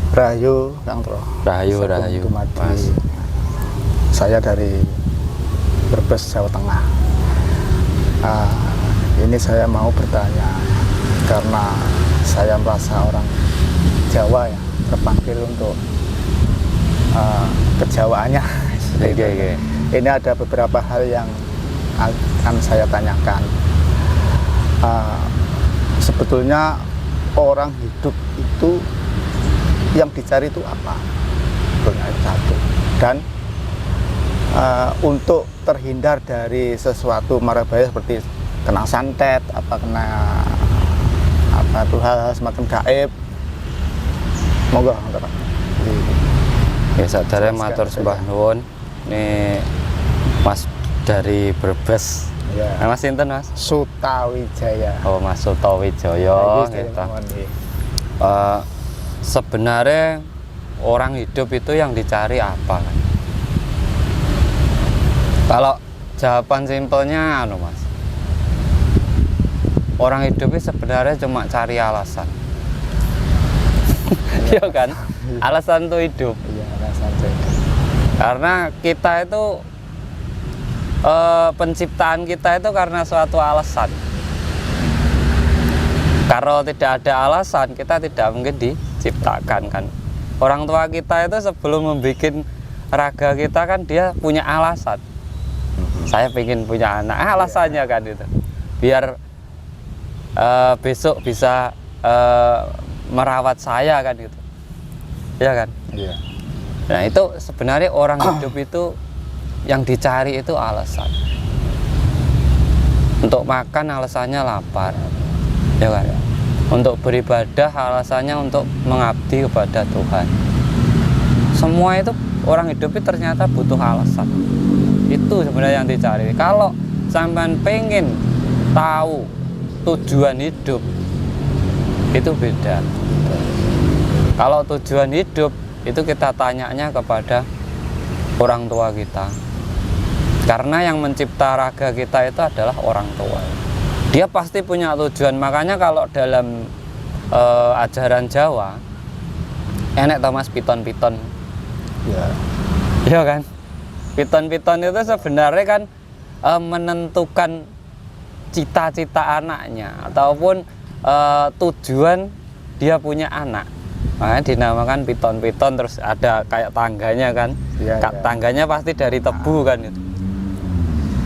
Rahayu, Kang Tro. Rahayu, Rahayu. Mas. Saya dari Brebes, Jawa Tengah. Ini saya mau bertanya karena saya merasa orang Jawa ya terpanggil untuk kejawaannya. Ini ada beberapa hal yang akan saya tanyakan. Sebetulnya orang hidup itu yang dicari itu apa? Sebetulnya itu satu. Dan untuk terhindar dari sesuatu mara bahaya seperti kena santet, kena hal-hal semacam gaib. Monggo, Pak. Ya, sadare matur sembah nuwun. Ini Mas dari Brebes. Ya. Mas sinten, Mas? Sutawijaya. Oh, Mas Sutawijaya gitu. Sebenarnya orang hidup itu yang dicari apa kan? Kalau jawaban simpelnya Mas. Orang hidup itu sebenarnya cuma cari alasan. Iya kan? Alasan untuk hidup. Iya, alasan untuk hidup. Karena kita itu penciptaan kita itu karena suatu alasan. Kalau tidak ada alasan, kita tidak mungkin diciptakan kan. Orang tua kita itu sebelum membuat raga kita kan dia punya alasan. Saya ingin punya anak, alasannya kan itu. Biar besok bisa merawat saya kan gitu. Iya kan? Iya. Nah, itu sebenarnya orang hidup itu yang dicari itu alasan. Untuk makan alasannya lapar. Ya kan? Untuk beribadah alasannya untuk mengabdi kepada Tuhan. Semua itu orang hidup itu ternyata butuh alasan. Itu sebenarnya yang dicari. Kalau sampean pengen tahu tujuan hidup, itu beda. Kalau tujuan hidup itu kita tanyanya kepada orang tua kita. Karena yang mencipta raga kita itu adalah orang tua. Dia pasti punya tujuan. Makanya kalau dalam ajaran Jawa enek Thomas piton-piton. Ya. Iya kan? Piton-piton itu sebenarnya kan menentukan cita-cita anaknya ataupun tujuan dia punya anak. Makanya dinamakan piton-piton, terus ada kayak tangganya kan. Ya, ya. Tangganya pasti dari tebu kan itu.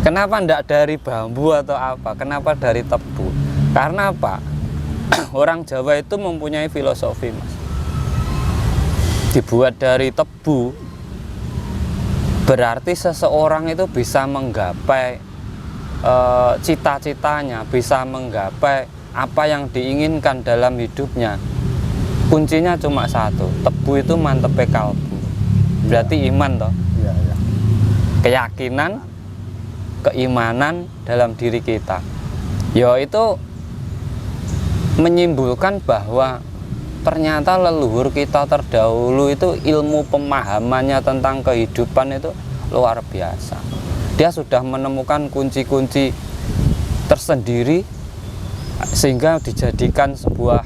Kenapa enggak dari bambu atau apa? Kenapa dari tebu? Karena apa? Orang Jawa itu mempunyai filosofi, Mas. Dibuat dari tebu berarti seseorang itu bisa menggapai cita-citanya, bisa menggapai apa yang diinginkan dalam hidupnya. Kuncinya cuma satu, tebu itu mantepe kalbu. Berarti iman toh. Ya, ya. Keyakinan, keimanan dalam diri kita. Ya itu menyimpulkan bahwa ternyata leluhur kita terdahulu itu ilmu pemahamannya tentang kehidupan itu luar biasa. Dia sudah menemukan kunci-kunci tersendiri sehingga dijadikan sebuah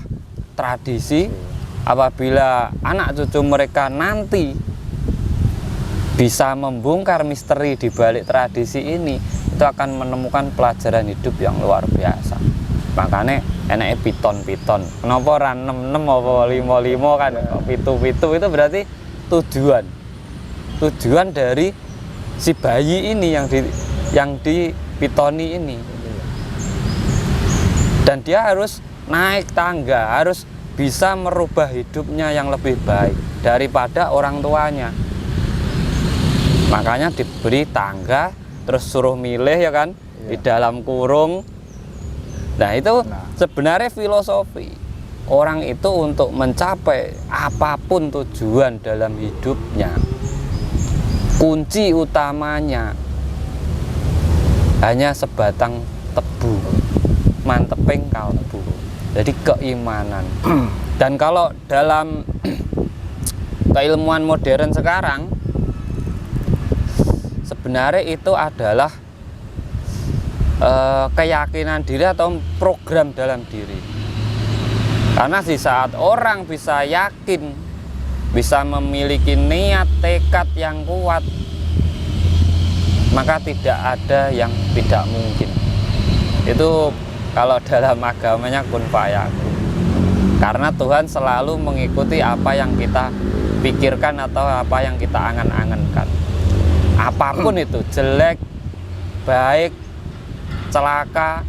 tradisi. Apabila anak cucu mereka nanti bisa membongkar misteri di balik tradisi ini, itu akan menemukan pelajaran hidup yang luar biasa. Makanya enaknya piton-piton. Kenapa ora 6-6 apa 5-5 kan? Pitu-pitu itu berarti tujuan. Tujuan dari si bayi ini yang dipitoni ini. Dan dia harus naik tangga, harus bisa merubah hidupnya yang lebih baik daripada orang tuanya. Makanya diberi tangga, terus suruh milih ya kan, di dalam kurung. Nah itu sebenarnya filosofi orang itu untuk mencapai apapun tujuan dalam hidupnya. Kunci utamanya hanya sebatang tebu, manteping kalbu. Jadi keimanan. Dan kalau dalam keilmuan modern sekarang sebenarnya itu adalah keyakinan diri atau program dalam diri. Karena di saat orang bisa yakin bisa memiliki niat tekad yang kuat, maka tidak ada yang tidak mungkin. Itu kalau dalam agamanya kun fayakun. Karena Tuhan selalu mengikuti apa yang kita pikirkan atau apa yang kita angan-angankan. Apapun itu, jelek, baik, celaka,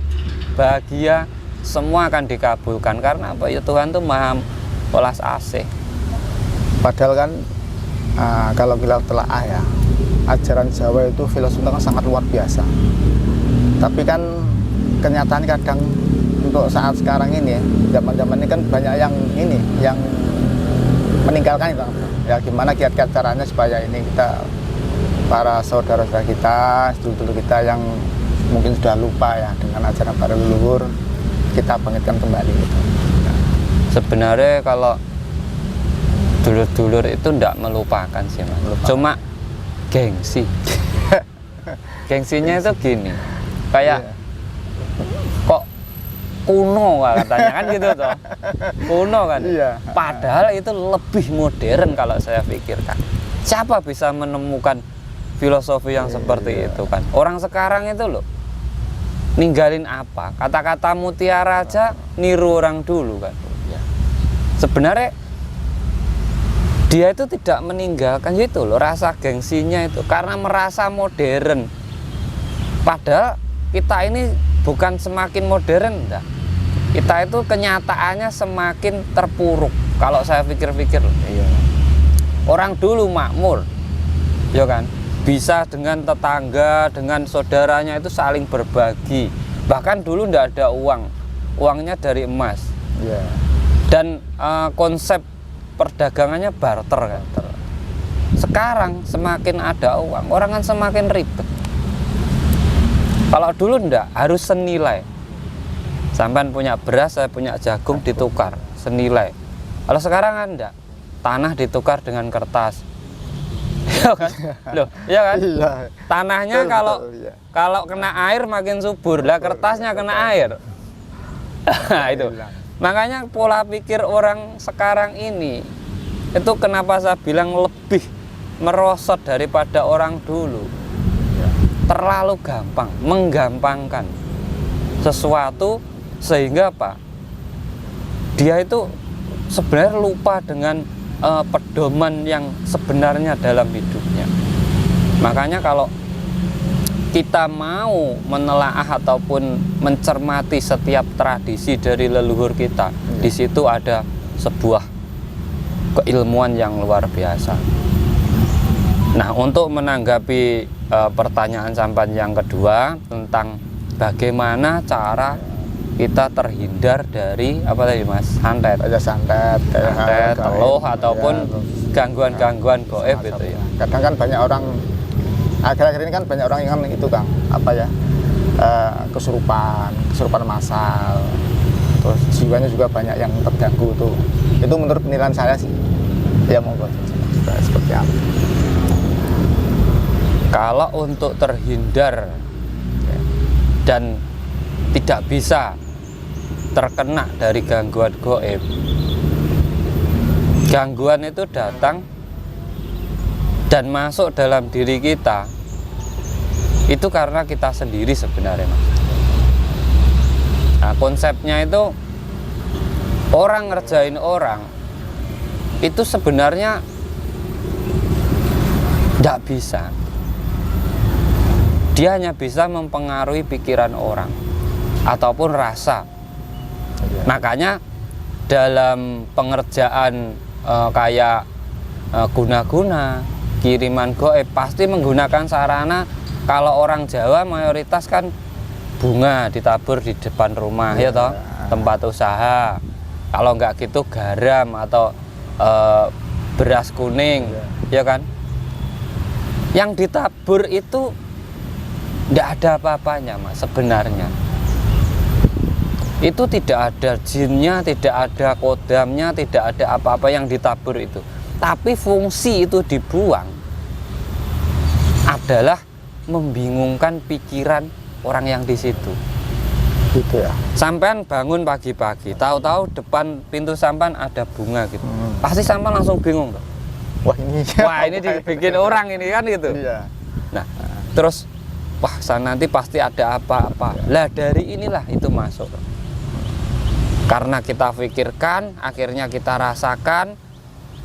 bahagia, semua akan dikabulkan. Karena apa? Ya Tuhan tuh maha welas asih. Padahal kan kalau kita telaah ya, ajaran Jawa itu filosofinya kan sangat luar biasa. Tapi kan kenyataan kadang untuk saat sekarang ini ya, zaman-zaman ini kan banyak yang meninggalkan itu. Ya gimana kiat-kiat caranya supaya ini kita, para saudara-saudara kita, sedulur kita yang mungkin sudah lupa ya dengan ajaran para leluhur, kita bangkitkan kembali gitu. Sebenarnya kalau dulur-dulur itu tidak melupakan sih Mas. Cuma gengsi. Gengsinya itu gini, kayak kok kuno katanya kan gitu toh. Kuno kan. Padahal itu lebih modern kalau saya pikirkan. Siapa bisa menemukan filosofi yang seperti itu kan? Orang sekarang itu loh ninggalin apa? Kata-kata mutiara aja niru orang dulu kan. Sebenarnya dia itu tidak meninggalkan itu loh, rasa gengsinya itu karena merasa modern. Padahal kita ini bukan semakin modern, enggak. Kita itu kenyataannya semakin terpuruk kalau saya pikir-pikir. Orang dulu makmur, ya kan, bisa dengan tetangga, dengan saudaranya itu saling berbagi. Bahkan dulu enggak ada uang, uangnya dari emas. Dan konsep perdagangannya barter kan. Sekarang semakin ada uang, orang kan semakin ribet. Kalau dulu enggak, harus senilai. Sampai punya beras, saya punya jagung, ditukar senilai. Kalau sekarang kan enggak, tanah ditukar dengan kertas. Ya kan? Loh, ya kan? Tanahnya kalau kena air makin subur, lah kertasnya kena air. Nah, itu. Makanya pola pikir orang sekarang ini itu kenapa saya bilang lebih merosot daripada orang dulu. Terlalu gampang, menggampangkan sesuatu sehingga apa? Dia itu sebenarnya lupa dengan pedoman yang sebenarnya dalam hidupnya. Makanya kalau kita mau menelaah ataupun mencermati setiap tradisi dari leluhur kita, di situ ada sebuah keilmuan yang luar biasa. Nah, untuk menanggapi pertanyaan sampan yang kedua tentang bagaimana cara kita terhindar dari apa tadi Mas? Santet, teluh ataupun gangguan-gangguan gaib itu ya. Kadang kan banyak orang akhir-akhir ini kan banyak orang yang itu Kang, apa ya, kesurupan massal, terus jiwanya juga banyak yang terganggu tuh. Itu menurut penilaian saya sih, ya monggo seperti apa. Kalau untuk terhindar dan tidak bisa terkena dari gangguan gaib, gangguan itu datang dan masuk dalam diri kita itu karena kita sendiri sebenarnya Mas. Nah, konsepnya itu orang ngerjain orang itu sebenarnya tidak bisa. Dia hanya bisa mempengaruhi pikiran orang ataupun rasa. Makanya dalam pengerjaan kayak guna-guna, kiriman gaib pasti menggunakan sarana. Kalau orang Jawa mayoritas kan bunga ditabur di depan rumah, ya toh, tempat usaha. Kalau nggak gitu garam atau beras kuning, ya kan. Yang ditabur itu nggak ada apa-apanya Mas sebenarnya. Itu tidak ada jinnya, tidak ada kodamnya, tidak ada apa-apa yang ditabur itu. Tapi fungsi itu dibuang adalah membingungkan pikiran orang yang di situ. gitu ya. Sampean bangun pagi-pagi, tahu-tahu depan pintu sampean ada bunga gitu. Pasti sampean langsung bingung tuh. Wah ini Wah, ini dibikin orang ini kan gitu. iya. Nah, terus wah nanti pasti ada apa-apa. Lah dari inilah itu masuk. Karena kita pikirkan, akhirnya kita rasakan,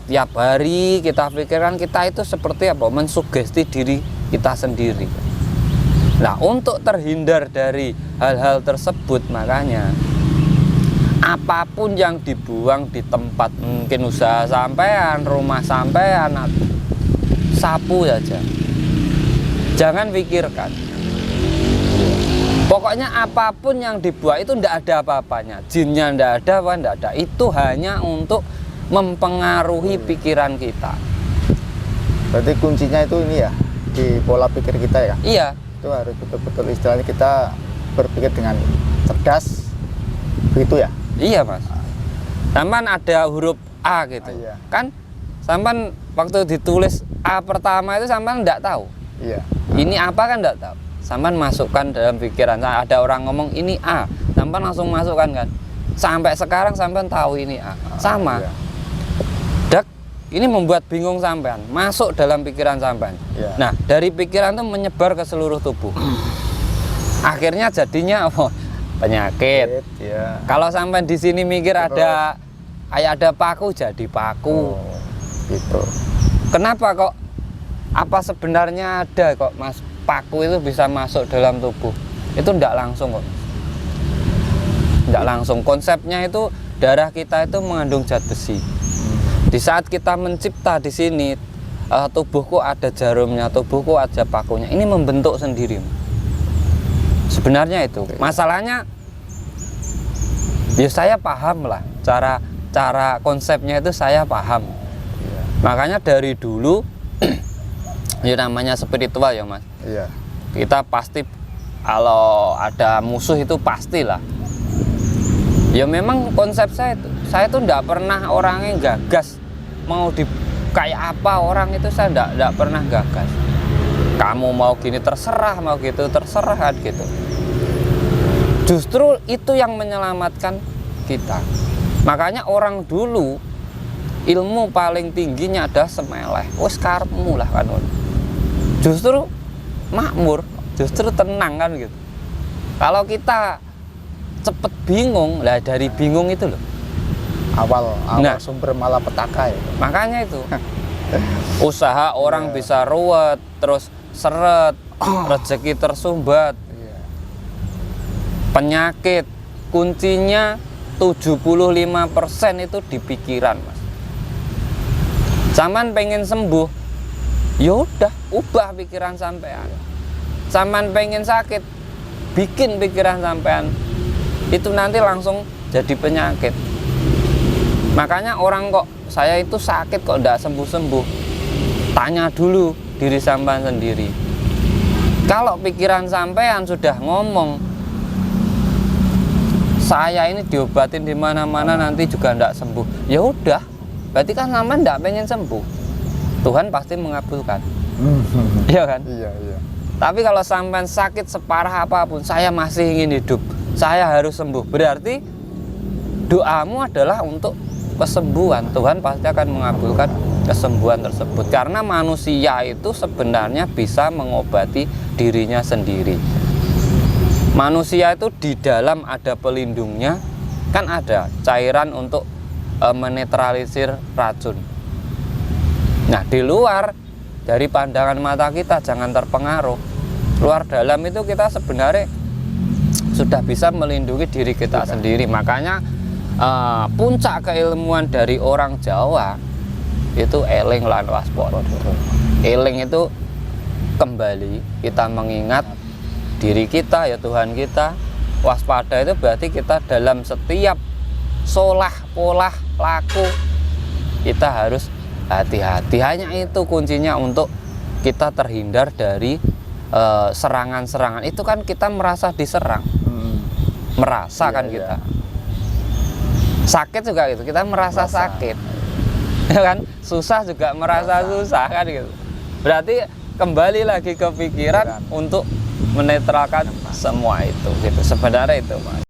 tiap hari kita pikirkan, kita itu seperti apa? Mensugesti diri kita sendiri. Nah, untuk terhindar dari hal-hal tersebut, makanya apapun yang dibuang di tempat mungkin usaha sampean, rumah sampean, sapu saja. Jangan pikirkan. Pokoknya apapun yang dibuang itu tidak ada apa-apanya. Jinnya tidak ada, apa tidak ada. Itu hanya untuk mempengaruhi pikiran kita. Berarti kuncinya itu ini ya, di pola pikir kita ya. Iya. Itu harus betul-betul istilahnya kita berpikir dengan cerdas, begitu ya. Iya mas. Sampan ada huruf A gitu. Iya. Kan sampan waktu ditulis A pertama itu sampan tidak tahu. Iya. Ini apa kan tidak tahu. Sampan masukkan dalam pikiran. Ada orang ngomong ini A, sampan langsung masukkan kan. Sampai sekarang sampan tahu ini A. Sama. Iya. Dak, ini membuat bingung sampean, masuk dalam pikiran sampean. Iya. Nah, dari pikiran itu menyebar ke seluruh tubuh. Akhirnya jadinya apa? Penyakit. Iya. Kalau sampean di sini mikir ada kayak ada paku, jadi paku. Oh, gitu. Kenapa kok? Apa sebenarnya ada kok mas paku itu bisa masuk dalam tubuh? Itu tidak langsung kok. Tidak langsung. Konsepnya itu darah kita itu mengandung zat besi. Di saat kita mencipta di sini, tubuhku ada jarumnya, tubuhku ada pakunya. Ini membentuk sendiri. Sebenarnya itu. Masalahnya, ya saya paham lah cara konsepnya itu saya paham. Makanya dari dulu, ya namanya spiritual ya mas. Iya. Kita pasti kalau ada musuh itu pastilah. Ya memang konsep saya itu tidak pernah orangnya gagas mau di kayak apa orang itu, saya tidak pernah gagas. Kamu mau gini terserah, mau gitu terserah kan gitu. Justru itu yang menyelamatkan kita. Makanya orang dulu ilmu paling tingginya ada semeleh. Wes karepmu lah kan. Justru makmur, justru tenang kan gitu. Kalau kita cepet bingung, lah dari bingung itu loh. Awal Nah. sumber malapetaka ya. Makanya itu usaha orang bisa ruwet, terus seret, rezeki tersumbat, penyakit kuncinya 75% itu di pikiran mas. Sampean pengen sembuh, yaudah ubah pikiran sampean. Sampean pengen sakit, bikin pikiran sampean itu nanti langsung jadi penyakit. Makanya orang kok saya itu sakit kok tidak sembuh-sembuh, tanya dulu diri sampean sendiri. Kalau pikiran sampean sudah ngomong saya ini diobatin di mana-mana nanti juga tidak sembuh, ya udah, berarti kan sampean tidak pengen sembuh. Tuhan pasti mengabulkan. Iya kan? Iya, iya. Tapi kalau sampean sakit separah apapun, saya masih ingin hidup, saya harus sembuh, berarti doamu adalah untuk kesembuhan. Tuhan pasti akan mengabulkan kesembuhan tersebut, karena manusia itu sebenarnya bisa mengobati dirinya sendiri. Manusia itu di dalam ada pelindungnya, kan ada cairan untuk menetralisir racun. Nah, di luar dari pandangan mata kita jangan terpengaruh. Luar dalam itu kita sebenarnya sudah bisa melindungi diri kita sendiri. Makanya puncak keilmuan dari orang Jawa itu eling lan waspada. Eling itu kembali kita mengingat diri kita, ya Tuhan kita. Waspada itu berarti kita dalam setiap pola laku kita harus hati-hati. Hanya itu kuncinya untuk kita terhindar dari serangan-serangan. Itu kan kita merasa diserang, merasa kan kita. Sakit juga gitu, kita merasa sakit, ya kan? Susah juga merasa susah kan gitu. Berarti kembali lagi ke pikiran untuk menetralkan semua itu gitu. Sebenarnya itu mas.